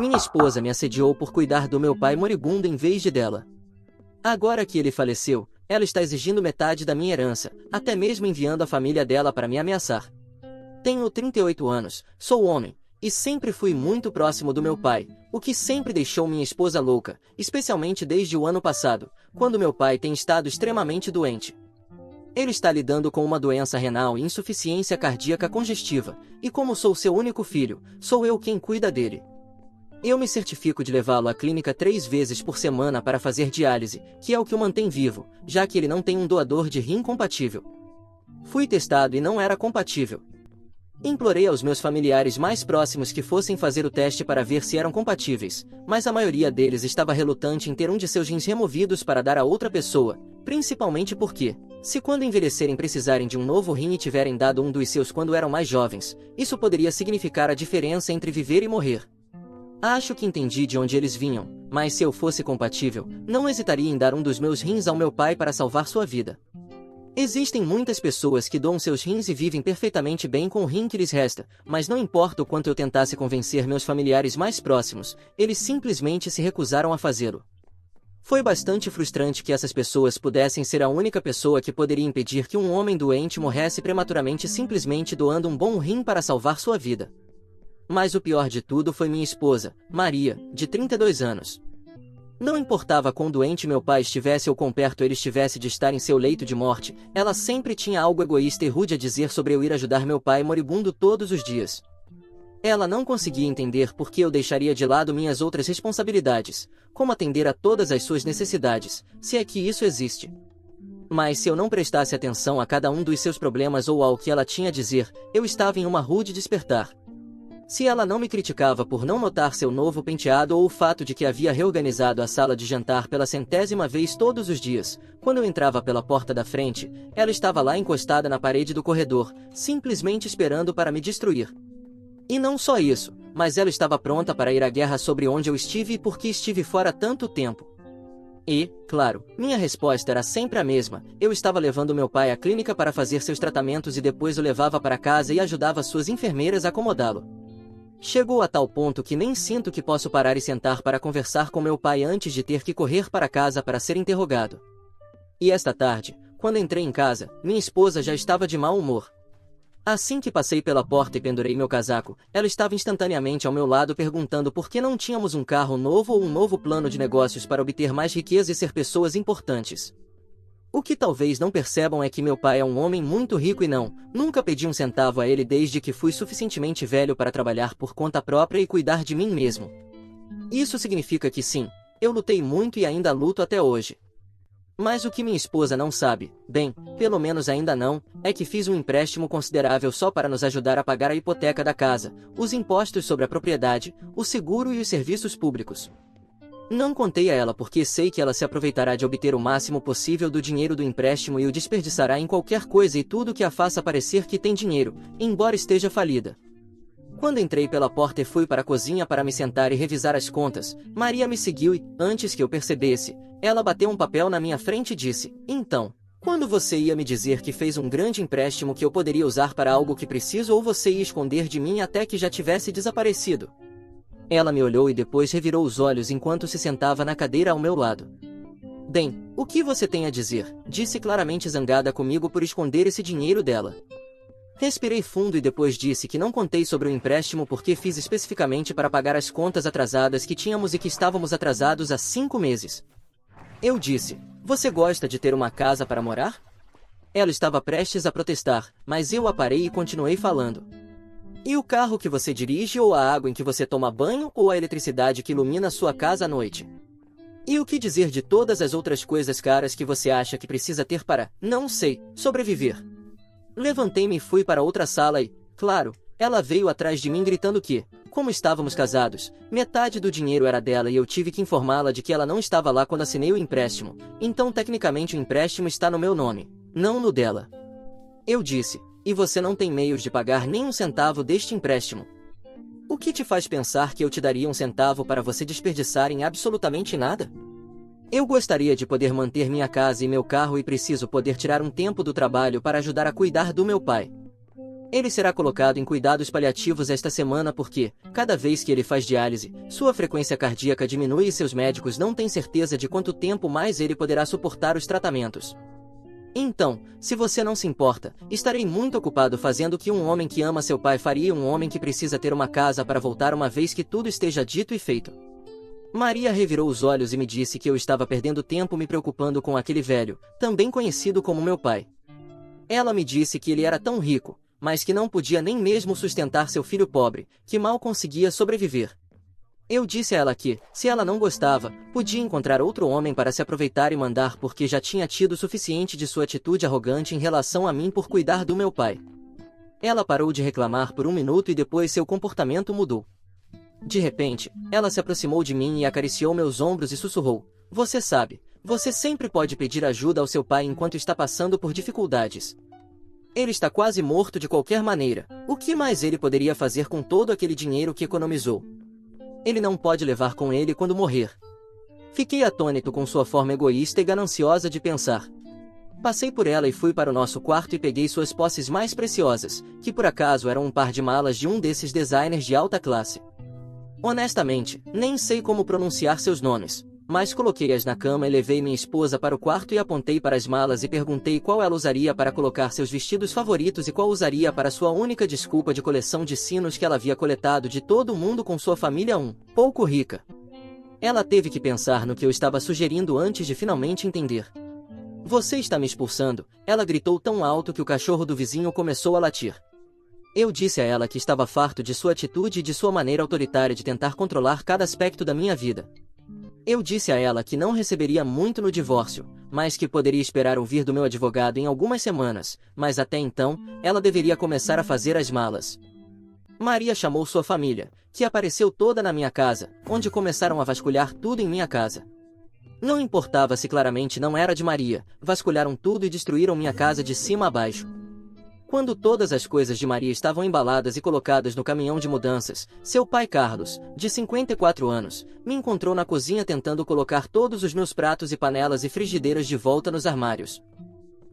Minha esposa me assediou por cuidar do meu pai moribundo em vez de dela. Agora que ele faleceu, ela está exigindo metade da minha herança, até mesmo enviando a família dela para me ameaçar. Tenho 38 anos, sou homem, e sempre fui muito próximo do meu pai, o que sempre deixou minha esposa louca, especialmente desde o ano passado, quando meu pai tem estado extremamente doente. Ele está lidando com uma doença renal e insuficiência cardíaca congestiva, e como sou seu único filho, sou eu quem cuida dele. Eu me certifico de levá-lo à clínica 3 vezes por semana para fazer diálise, que é o que o mantém vivo, já que ele não tem um doador de rim compatível. Fui testado e não era compatível. Implorei aos meus familiares mais próximos que fossem fazer o teste para ver se eram compatíveis, mas a maioria deles estava relutante em ter um de seus rins removidos para dar a outra pessoa, principalmente porque, se quando envelhecerem precisarem de um novo rim e tiverem dado um dos seus quando eram mais jovens, isso poderia significar a diferença entre viver e morrer. Acho que entendi de onde eles vinham, mas se eu fosse compatível, não hesitaria em dar um dos meus rins ao meu pai para salvar sua vida. Existem muitas pessoas que doam seus rins e vivem perfeitamente bem com o rim que lhes resta, mas não importa o quanto eu tentasse convencer meus familiares mais próximos, eles simplesmente se recusaram a fazê-lo. Foi bastante frustrante que essas pessoas pudessem ser a única pessoa que poderia impedir que um homem doente morresse prematuramente simplesmente doando um bom rim para salvar sua vida. Mas o pior de tudo foi minha esposa, Maria, de 32 anos. Não importava quão doente meu pai estivesse ou quão perto ele estivesse de estar em seu leito de morte, ela sempre tinha algo egoísta e rude a dizer sobre eu ir ajudar meu pai moribundo todos os dias. Ela não conseguia entender por que eu deixaria de lado minhas outras responsabilidades, como atender a todas as suas necessidades, se é que isso existe. Mas se eu não prestasse atenção a cada um dos seus problemas ou ao que ela tinha a dizer, eu estava em uma rude despertar. Se ela não me criticava por não notar seu novo penteado ou o fato de que havia reorganizado a sala de jantar pela 100ª vez todos os dias, quando eu entrava pela porta da frente, ela estava lá encostada na parede do corredor, simplesmente esperando para me destruir. E não só isso, mas ela estava pronta para ir à guerra sobre onde eu estive e por que estive fora tanto tempo. E, claro, minha resposta era sempre a mesma, eu estava levando meu pai à clínica para fazer seus tratamentos e depois o levava para casa e ajudava suas enfermeiras a acomodá-lo. Chegou a tal ponto que nem sinto que posso parar e sentar para conversar com meu pai antes de ter que correr para casa para ser interrogado. E esta tarde, quando entrei em casa, minha esposa já estava de mau humor. Assim que passei pela porta e pendurei meu casaco, ela estava instantaneamente ao meu lado perguntando por que não tínhamos um carro novo ou um novo plano de negócios para obter mais riqueza e ser pessoas importantes. O que talvez não percebam é que meu pai é um homem muito rico e nunca pedi um centavo a ele desde que fui suficientemente velho para trabalhar por conta própria e cuidar de mim mesmo. Isso significa que sim, eu lutei muito e ainda luto até hoje. Mas o que minha esposa não sabe, bem, pelo menos ainda não, é que fiz um empréstimo considerável só para nos ajudar a pagar a hipoteca da casa, os impostos sobre a propriedade, o seguro e os serviços públicos. Não contei a ela porque sei que ela se aproveitará de obter o máximo possível do dinheiro do empréstimo e o desperdiçará em qualquer coisa e tudo que a faça parecer que tem dinheiro, embora esteja falida. Quando entrei pela porta e fui para a cozinha para me sentar e revisar as contas, Maria me seguiu e, antes que eu percebesse, ela bateu um papel na minha frente e disse: "Então, quando você ia me dizer que fez um grande empréstimo que eu poderia usar para algo que preciso ou você ia esconder de mim até que já tivesse desaparecido?" Ela me olhou e depois revirou os olhos enquanto se sentava na cadeira ao meu lado. "Bem, o que você tem a dizer?" disse claramente zangada comigo por esconder esse dinheiro dela. Respirei fundo e depois disse que não contei sobre o empréstimo porque fiz especificamente para pagar as contas atrasadas que tínhamos e que estávamos atrasados há 5 meses. Eu disse: "Você gosta de ter uma casa para morar?" Ela estava prestes a protestar, mas eu a parei e continuei falando. "E o carro que você dirige ou a água em que você toma banho ou a eletricidade que ilumina sua casa à noite? E o que dizer de todas as outras coisas caras que você acha que precisa ter para, não sei, sobreviver?" Levantei-me e fui para outra sala e, claro, ela veio atrás de mim gritando que, como estávamos casados, metade do dinheiro era dela e eu tive que informá-la de que ela não estava lá quando assinei o empréstimo, então tecnicamente o empréstimo está no meu nome, não no dela. Eu disse: "E você não tem meios de pagar nem um centavo deste empréstimo. O que te faz pensar que eu te daria um centavo para você desperdiçar em absolutamente nada? Eu gostaria de poder manter minha casa e meu carro e preciso poder tirar um tempo do trabalho para ajudar a cuidar do meu pai. Ele será colocado em cuidados paliativos esta semana porque, cada vez que ele faz diálise, sua frequência cardíaca diminui e seus médicos não têm certeza de quanto tempo mais ele poderá suportar os tratamentos. Então, se você não se importa, estarei muito ocupado fazendo o que um homem que ama seu pai faria, um homem que precisa ter uma casa para voltar uma vez que tudo esteja dito e feito. Maria revirou os olhos e me disse que eu estava perdendo tempo me preocupando com aquele velho, também conhecido como meu pai. Ela me disse que ele era tão rico, mas que não podia nem mesmo sustentar seu filho pobre, que mal conseguia sobreviver. Eu disse a ela que, se ela não gostava, podia encontrar outro homem para se aproveitar e mandar porque já tinha tido o suficiente de sua atitude arrogante em relação a mim por cuidar do meu pai. Ela parou de reclamar por um minuto e depois seu comportamento mudou. De repente, ela se aproximou de mim e acariciou meus ombros e sussurrou: "Você sabe, você sempre pode pedir ajuda ao seu pai enquanto está passando por dificuldades. Ele está quase morto de qualquer maneira. O que mais ele poderia fazer com todo aquele dinheiro que economizou? Ele não pode levar com ele quando morrer." Fiquei atônito com sua forma egoísta e gananciosa de pensar. Passei por ela e fui para o nosso quarto e peguei suas posses mais preciosas, que por acaso eram um par de malas de um desses designers de alta classe. Honestamente, nem sei como pronunciar seus nomes, mas coloquei-as na cama e levei minha esposa para o quarto e apontei para as malas e perguntei qual ela usaria para colocar seus vestidos favoritos e qual usaria para sua única desculpa de coleção de sinos que ela havia coletado de todo o mundo com sua família pouco rica. Ela teve que pensar no que eu estava sugerindo antes de finalmente entender. "Você está me expulsando?" Ela gritou tão alto que o cachorro do vizinho começou a latir. Eu disse a ela que estava farto de sua atitude e de sua maneira autoritária de tentar controlar cada aspecto da minha vida. Eu disse a ela que não receberia muito no divórcio, mas que poderia esperar ouvir do meu advogado em algumas semanas, mas até então, ela deveria começar a fazer as malas. Maria chamou sua família, que apareceu toda na minha casa, onde começaram a vasculhar tudo em minha casa. Não importava se claramente não era de Maria, vasculharam tudo e destruíram minha casa de cima a baixo. Quando todas as coisas de Maria estavam embaladas e colocadas no caminhão de mudanças, seu pai Carlos, de 54 anos, me encontrou na cozinha tentando colocar todos os meus pratos e panelas e frigideiras de volta nos armários.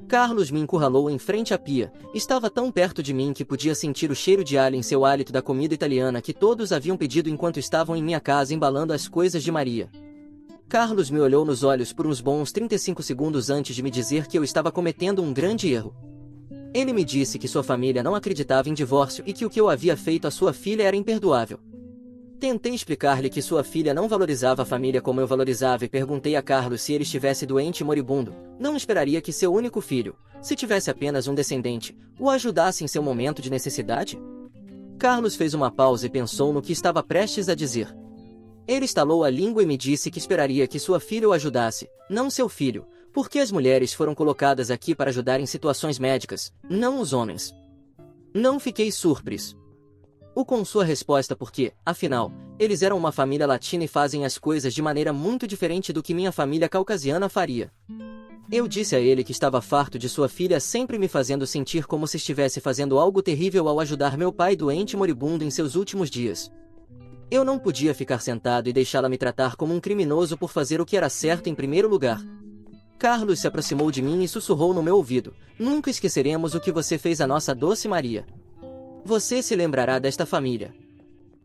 Carlos me encurralou em frente à pia, estava tão perto de mim que podia sentir o cheiro de alho em seu hálito da comida italiana que todos haviam pedido enquanto estavam em minha casa embalando as coisas de Maria. Carlos me olhou nos olhos por uns bons 35 segundos antes de me dizer que eu estava cometendo um grande erro. Ele me disse que sua família não acreditava em divórcio e que o que eu havia feito à sua filha era imperdoável. Tentei explicar-lhe que sua filha não valorizava a família como eu valorizava e perguntei a Carlos se ele estivesse doente e moribundo, não esperaria que seu único filho, se tivesse apenas um descendente, o ajudasse em seu momento de necessidade? Carlos fez uma pausa e pensou no que estava prestes a dizer. Ele estalou a língua e me disse que esperaria que sua filha o ajudasse, não seu filho, porque as mulheres foram colocadas aqui para ajudar em situações médicas, não os homens. Não fiquei surpreso com sua resposta porque, afinal, eles eram uma família latina e fazem as coisas de maneira muito diferente do que minha família caucasiana faria. Eu disse a ele que estava farto de sua filha sempre me fazendo sentir como se estivesse fazendo algo terrível ao ajudar meu pai doente e moribundo em seus últimos dias. Eu não podia ficar sentado e deixá-la me tratar como um criminoso por fazer o que era certo em primeiro lugar. Carlos se aproximou de mim e sussurrou no meu ouvido: "Nunca esqueceremos o que você fez à nossa doce Maria. Você se lembrará desta família."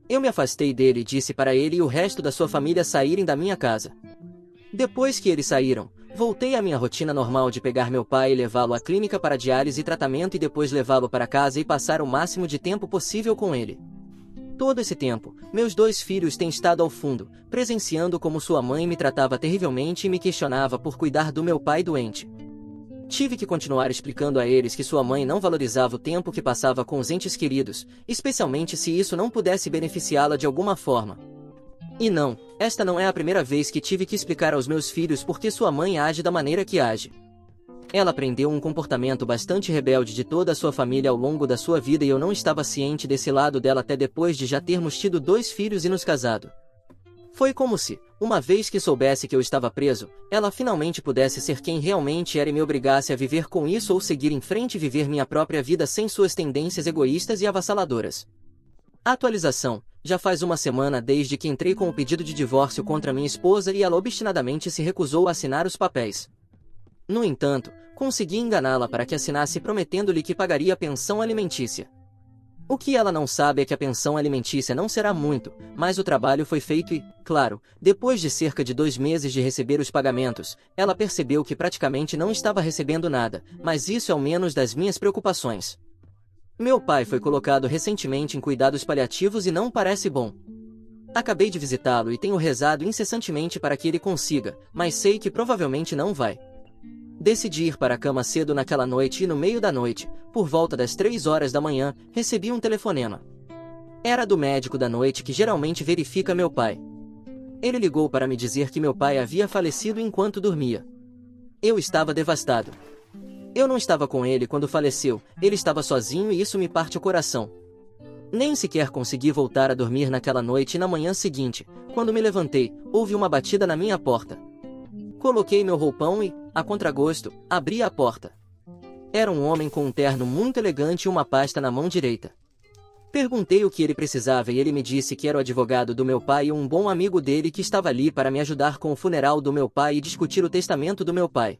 Eu me afastei dele e disse para ele e o resto da sua família saírem da minha casa. Depois que eles saíram, voltei à minha rotina normal de pegar meu pai e levá-lo à clínica para diálise e tratamento e depois levá-lo para casa e passar o máximo de tempo possível com ele. Todo esse tempo, meus 2 filhos têm estado ao fundo, presenciando como sua mãe me tratava terrivelmente e me questionava por cuidar do meu pai doente. Tive que continuar explicando a eles que sua mãe não valorizava o tempo que passava com os entes queridos, especialmente se isso não pudesse beneficiá-la de alguma forma. E não, esta não é a primeira vez que tive que explicar aos meus filhos por que sua mãe age da maneira que age. Ela aprendeu um comportamento bastante rebelde de toda a sua família ao longo da sua vida e eu não estava ciente desse lado dela até depois de já termos tido 2 filhos e nos casado. Foi como se, uma vez que soubesse que eu estava preso, ela finalmente pudesse ser quem realmente era e me obrigasse a viver com isso ou seguir em frente e viver minha própria vida sem suas tendências egoístas e avassaladoras. Atualização: já faz uma semana desde que entrei com o pedido de divórcio contra minha esposa e ela obstinadamente se recusou a assinar os papéis. No entanto, consegui enganá-la para que assinasse prometendo-lhe que pagaria a pensão alimentícia. O que ela não sabe é que a pensão alimentícia não será muito, mas o trabalho foi feito e, claro, depois de cerca de 2 meses de receber os pagamentos, ela percebeu que praticamente não estava recebendo nada, mas isso é o menos das minhas preocupações. Meu pai foi colocado recentemente em cuidados paliativos e não parece bom. Acabei de visitá-lo e tenho rezado incessantemente para que ele consiga, mas sei que provavelmente não vai. Decidi ir para a cama cedo naquela noite e no meio da noite, por volta das 3 horas da manhã, recebi um telefonema. Era do médico da noite que geralmente verifica meu pai. Ele ligou para me dizer que meu pai havia falecido enquanto dormia. Eu estava devastado. Eu não estava com ele quando faleceu, ele estava sozinho e isso me parte o coração. Nem sequer consegui voltar a dormir naquela noite e na manhã seguinte, quando me levantei, houve uma batida na minha porta. Coloquei meu roupão e, a contragosto, abri a porta. Era um homem com um terno muito elegante e uma pasta na mão direita. Perguntei o que ele precisava e ele me disse que era o advogado do meu pai e um bom amigo dele que estava ali para me ajudar com o funeral do meu pai e discutir o testamento do meu pai.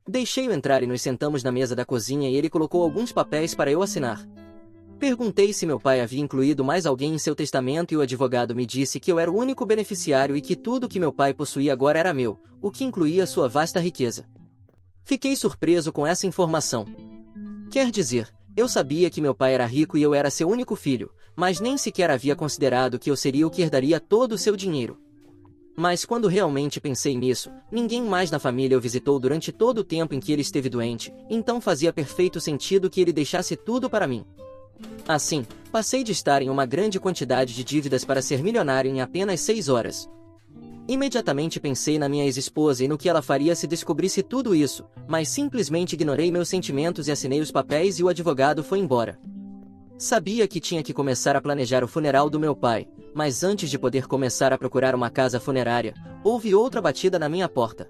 Deixei-o entrar e nos sentamos na mesa da cozinha e ele colocou alguns papéis para eu assinar. Perguntei se meu pai havia incluído mais alguém em seu testamento e o advogado me disse que eu era o único beneficiário e que tudo que meu pai possuía agora era meu, o que incluía sua vasta riqueza. Fiquei surpreso com essa informação. Quer dizer, eu sabia que meu pai era rico e eu era seu único filho, mas nem sequer havia considerado que eu seria o que herdaria todo o seu dinheiro. Mas quando realmente pensei nisso, ninguém mais na família o visitou durante todo o tempo em que ele esteve doente, então fazia perfeito sentido que ele deixasse tudo para mim. Assim, passei de estar em uma grande quantidade de dívidas para ser milionário em apenas 6 horas. Imediatamente pensei na minha ex-esposa e no que ela faria se descobrisse tudo isso, mas simplesmente ignorei meus sentimentos e assinei os papéis e o advogado foi embora. Sabia que tinha que começar a planejar o funeral do meu pai, mas antes de poder começar a procurar uma casa funerária, houve outra batida na minha porta.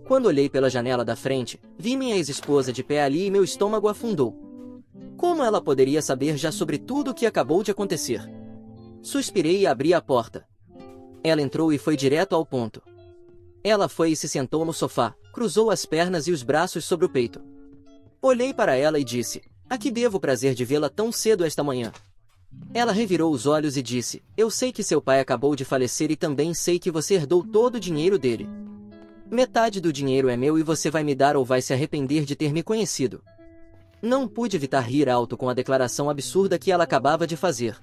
Quando olhei pela janela da frente, vi minha ex-esposa de pé ali e meu estômago afundou. Como ela poderia saber já sobre tudo o que acabou de acontecer? Suspirei e abri a porta. Ela entrou e foi direto ao ponto. Ela foi e se sentou no sofá, cruzou as pernas e os braços sobre o peito. Olhei para ela e disse: "A que devo o prazer de vê-la tão cedo esta manhã?" Ela revirou os olhos e disse: "Eu sei que seu pai acabou de falecer e também sei que você herdou todo o dinheiro dele. Metade do dinheiro é meu e você vai me dar ou vai se arrepender de ter me conhecido." Não pude evitar rir alto com a declaração absurda que ela acabava de fazer.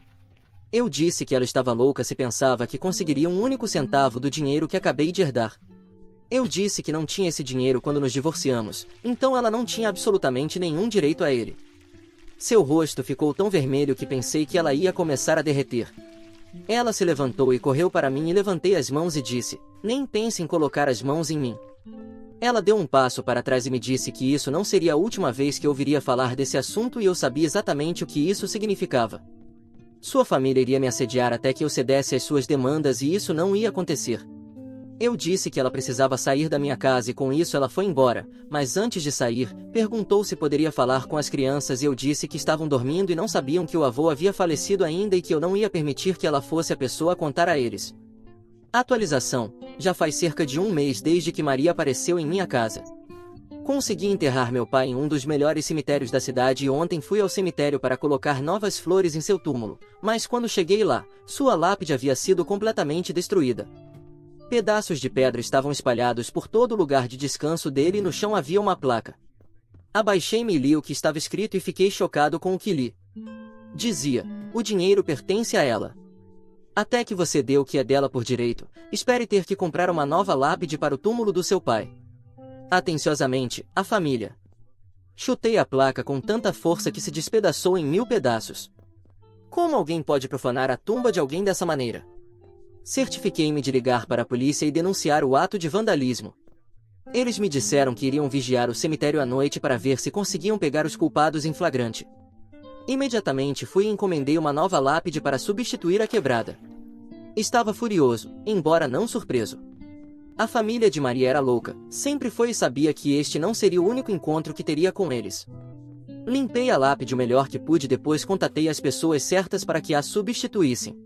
Eu disse que ela estava louca se pensava que conseguiria um único centavo do dinheiro que acabei de herdar. Eu disse que não tinha esse dinheiro quando nos divorciamos, então ela não tinha absolutamente nenhum direito a ele. Seu rosto ficou tão vermelho que pensei que ela ia começar a derreter. Ela se levantou e correu para mim e levantei as mãos e disse: "Nem pense em colocar as mãos em mim." Ela deu um passo para trás e me disse que isso não seria a última vez que eu ouviria falar desse assunto e eu sabia exatamente o que isso significava. Sua família iria me assediar até que eu cedesse às suas demandas e isso não ia acontecer. Eu disse que ela precisava sair da minha casa e com isso ela foi embora, mas antes de sair, perguntou se poderia falar com as crianças e eu disse que estavam dormindo e não sabiam que o avô havia falecido ainda e que eu não ia permitir que ela fosse a pessoa a contar a eles. Atualização: já faz cerca de 1 mês desde que Maria apareceu em minha casa. Consegui enterrar meu pai em um dos melhores cemitérios da cidade e ontem fui ao cemitério para colocar novas flores em seu túmulo, mas quando cheguei lá, sua lápide havia sido completamente destruída. Pedaços de pedra estavam espalhados por todo o lugar de descanso dele e no chão havia uma placa. Abaixei-me e li o que estava escrito e fiquei chocado com o que li. Dizia: "O dinheiro pertence a ela. Até que você dê o que é dela por direito, espere ter que comprar uma nova lápide para o túmulo do seu pai. Atenciosamente, a família." Chutei a placa com tanta força que se despedaçou em 1000 pedaços. Como alguém pode profanar a tumba de alguém dessa maneira? Certifiquei-me de ligar para a polícia e denunciar o ato de vandalismo. Eles me disseram que iriam vigiar o cemitério à noite para ver se conseguiam pegar os culpados em flagrante. Imediatamente fui e encomendei uma nova lápide para substituir a quebrada. Estava furioso, embora não surpreso. A família de Maria era louca, sempre foi e sabia que este não seria o único encontro que teria com eles. Limpei a lápide o melhor que pude e depois contatei as pessoas certas para que a substituíssem.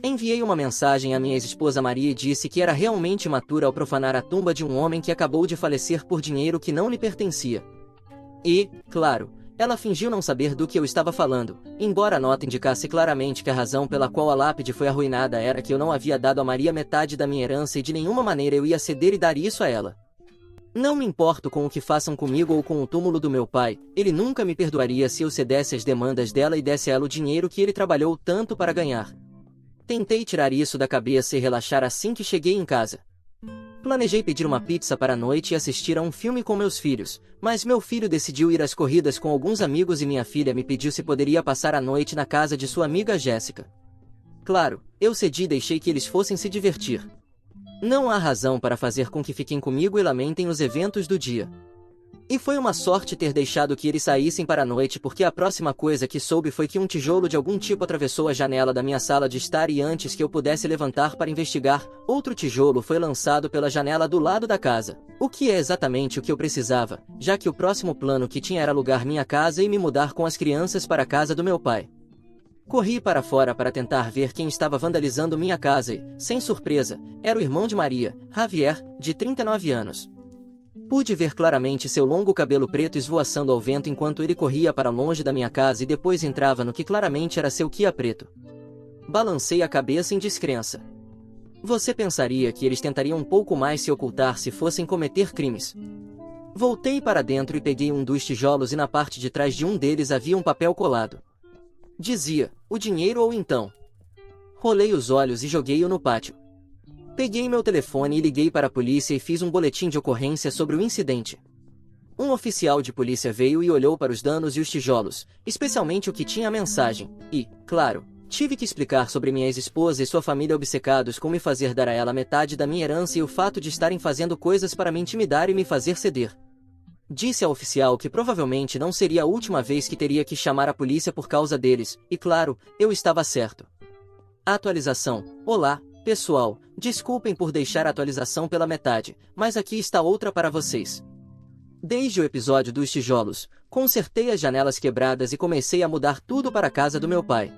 Enviei uma mensagem à minha ex-esposa Maria e disse que era realmente imatura ao profanar a tumba de um homem que acabou de falecer por dinheiro que não lhe pertencia. E, claro, Ela fingiu não saber do que eu estava falando, embora a nota indicasse claramente que a razão pela qual a lápide foi arruinada era que eu não havia dado a Maria metade da minha herança e de nenhuma maneira eu ia ceder e dar isso a ela. Não me importo com o que façam comigo ou com o túmulo do meu pai, ele nunca me perdoaria se eu cedesse às demandas dela e desse a ela o dinheiro que ele trabalhou tanto para ganhar. Tentei tirar isso da cabeça e relaxar assim que cheguei em casa. Planejei pedir uma pizza para a noite e assistir a um filme com meus filhos, mas meu filho decidiu ir às corridas com alguns amigos e minha filha me pediu se poderia passar a noite na casa de sua amiga Jéssica. Claro, eu cedi e deixei que eles fossem se divertir. Não há razão para fazer com que fiquem comigo e lamentem os eventos do dia. E foi uma sorte ter deixado que eles saíssem para a noite porque a próxima coisa que soube foi que um tijolo de algum tipo atravessou a janela da minha sala de estar e antes que eu pudesse levantar para investigar, outro tijolo foi lançado pela janela do lado da casa. O que é exatamente o que eu precisava, já que o próximo plano que tinha era alugar minha casa e me mudar com as crianças para a casa do meu pai. Corri para fora para tentar ver quem estava vandalizando minha casa e, sem surpresa, era o irmão de Maria, Javier, de 39 anos. Pude ver claramente seu longo cabelo preto esvoaçando ao vento enquanto ele corria para longe da minha casa e depois entrava no que claramente era seu Kia preto. Balancei a cabeça em descrença. Você pensaria que eles tentariam um pouco mais se ocultar se fossem cometer crimes. Voltei para dentro e peguei um dos tijolos e na parte de trás de um deles havia um papel colado. Dizia, o dinheiro ou então. Rolei os olhos e joguei-o no pátio. Peguei meu telefone e liguei para a polícia e fiz um boletim de ocorrência sobre o incidente. Um oficial de polícia veio e olhou para os danos e os tijolos, especialmente o que tinha a mensagem, e, claro, tive que explicar sobre minha ex-esposa e sua família obcecados com me fazer dar a ela metade da minha herança e o fato de estarem fazendo coisas para me intimidar e me fazer ceder. Disse ao oficial que provavelmente não seria a última vez que teria que chamar a polícia por causa deles, e claro, eu estava certo. Atualização. Olá, pessoal, desculpem por deixar a atualização pela metade, mas aqui está outra para vocês. Desde o episódio dos tijolos, consertei as janelas quebradas e comecei a mudar tudo para a casa do meu pai.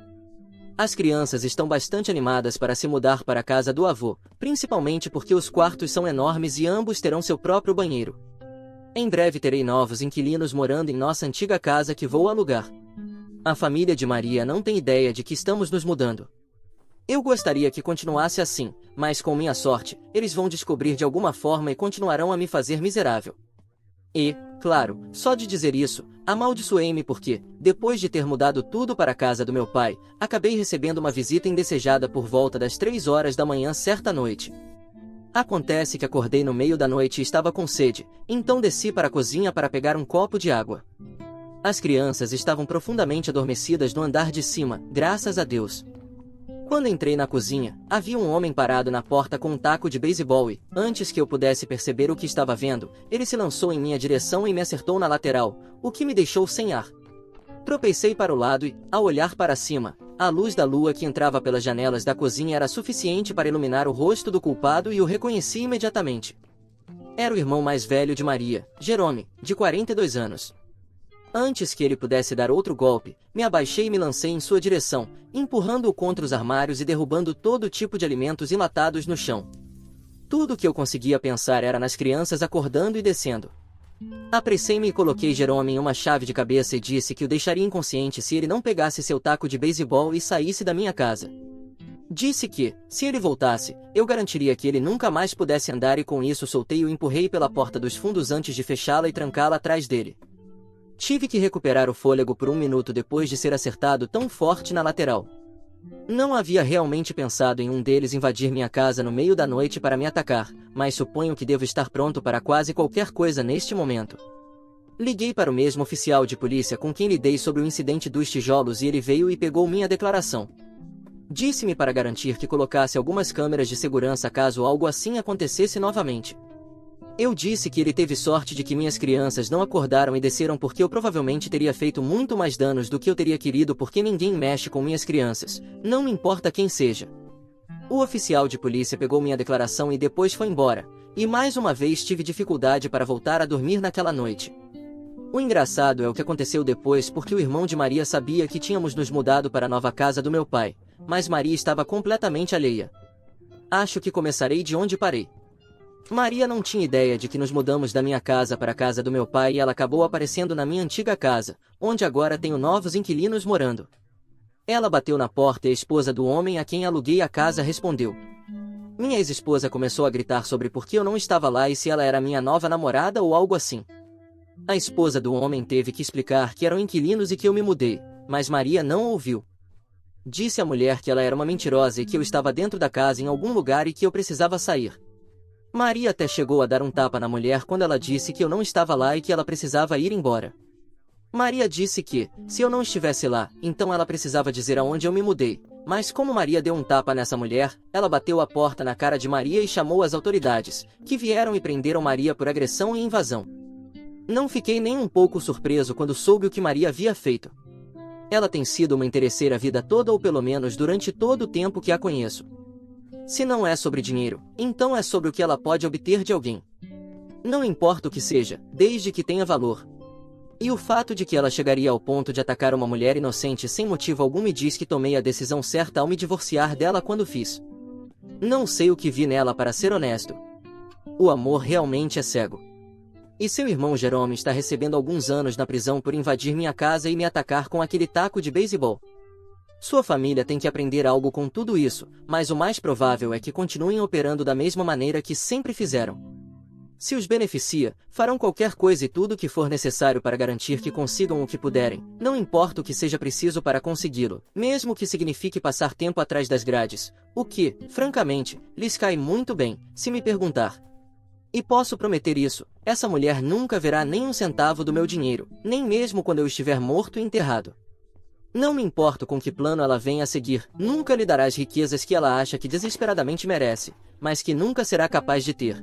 As crianças estão bastante animadas para se mudar para a casa do avô, principalmente porque os quartos são enormes e ambos terão seu próprio banheiro. Em breve terei novos inquilinos morando em nossa antiga casa que vou alugar. A família de Maria não tem ideia de que estamos nos mudando. Eu gostaria que continuasse assim, mas com minha sorte, eles vão descobrir de alguma forma e continuarão a me fazer miserável. E, claro, só de dizer isso, amaldiçoei-me porque, depois de ter mudado tudo para a casa do meu pai, acabei recebendo uma visita indesejada por volta das 3 horas da manhã certa noite. Acontece que acordei no meio da noite e estava com sede, então desci para a cozinha para pegar um copo de água. As crianças estavam profundamente adormecidas no andar de cima, graças a Deus. Quando entrei na cozinha, havia um homem parado na porta com um taco de beisebol e, antes que eu pudesse perceber o que estava vendo, ele se lançou em minha direção e me acertou na lateral, o que me deixou sem ar. Tropecei para o lado e, ao olhar para cima, a luz da lua que entrava pelas janelas da cozinha era suficiente para iluminar o rosto do culpado e o reconheci imediatamente. Era o irmão mais velho de Maria, Jerome, de 42 anos. Antes que ele pudesse dar outro golpe, me abaixei e me lancei em sua direção, empurrando-o contra os armários e derrubando todo tipo de alimentos enlatados no chão. Tudo o que eu conseguia pensar era nas crianças acordando e descendo. Apressei-me e coloquei Jerome em uma chave de cabeça e disse que o deixaria inconsciente se ele não pegasse seu taco de beisebol e saísse da minha casa. Disse que, se ele voltasse, eu garantiria que ele nunca mais pudesse andar e com isso soltei e o empurrei pela porta dos fundos antes de fechá-la e trancá-la atrás dele. Tive que recuperar o fôlego por 1 minuto depois de ser acertado tão forte na lateral. Não havia realmente pensado em um deles invadir minha casa no meio da noite para me atacar, mas suponho que devo estar pronto para quase qualquer coisa neste momento. Liguei para o mesmo oficial de polícia com quem lidei sobre o incidente dos tijolos e ele veio e pegou minha declaração. Disse-me para garantir que colocasse algumas câmeras de segurança caso algo assim acontecesse novamente. Eu disse que ele teve sorte de que minhas crianças não acordaram e desceram porque eu provavelmente teria feito muito mais danos do que eu teria querido porque ninguém mexe com minhas crianças, não me importa quem seja. O oficial de polícia pegou minha declaração e depois foi embora, e mais uma vez tive dificuldade para voltar a dormir naquela noite. O engraçado é o que aconteceu depois porque o irmão de Maria sabia que tínhamos nos mudado para a nova casa do meu pai, mas Maria estava completamente alheia. Acho que começarei de onde parei. Maria não tinha ideia de que nos mudamos da minha casa para a casa do meu pai e ela acabou aparecendo na minha antiga casa, onde agora tenho novos inquilinos morando. Ela bateu na porta e a esposa do homem a quem aluguei a casa respondeu. Minha ex-esposa começou a gritar sobre por que eu não estava lá e se ela era minha nova namorada ou algo assim. A esposa do homem teve que explicar que eram inquilinos e que eu me mudei, mas Maria não ouviu. Disse à mulher que ela era uma mentirosa e que eu estava dentro da casa em algum lugar e que eu precisava sair. Maria até chegou a dar um tapa na mulher quando ela disse que eu não estava lá e que ela precisava ir embora. Maria disse que, se eu não estivesse lá, então ela precisava dizer aonde eu me mudei. Mas como Maria deu um tapa nessa mulher, ela bateu a porta na cara de Maria e chamou as autoridades, que vieram e prenderam Maria por agressão e invasão. Não fiquei nem um pouco surpreso quando soube o que Maria havia feito. Ela tem sido uma interesseira a vida toda ou pelo menos durante todo o tempo que a conheço. Se não é sobre dinheiro, então é sobre o que ela pode obter de alguém. Não importa o que seja, desde que tenha valor. E o fato de que ela chegaria ao ponto de atacar uma mulher inocente sem motivo algum me diz que tomei a decisão certa ao me divorciar dela quando fiz. Não sei o que vi nela para ser honesto. O amor realmente é cego. E seu irmão Jerome está recebendo alguns anos na prisão por invadir minha casa e me atacar com aquele taco de beisebol. Sua família tem que aprender algo com tudo isso, mas o mais provável é que continuem operando da mesma maneira que sempre fizeram. Se os beneficia, farão qualquer coisa e tudo o que for necessário para garantir que consigam o que puderem, não importa o que seja preciso para consegui-lo, mesmo que signifique passar tempo atrás das grades, o que, francamente, lhes cai muito bem, se me perguntar. E posso prometer isso, essa mulher nunca verá nem um centavo do meu dinheiro, nem mesmo quando eu estiver morto e enterrado. Não me importo com que plano ela venha a seguir, nunca lhe dará as riquezas que ela acha que desesperadamente merece, mas que nunca será capaz de ter.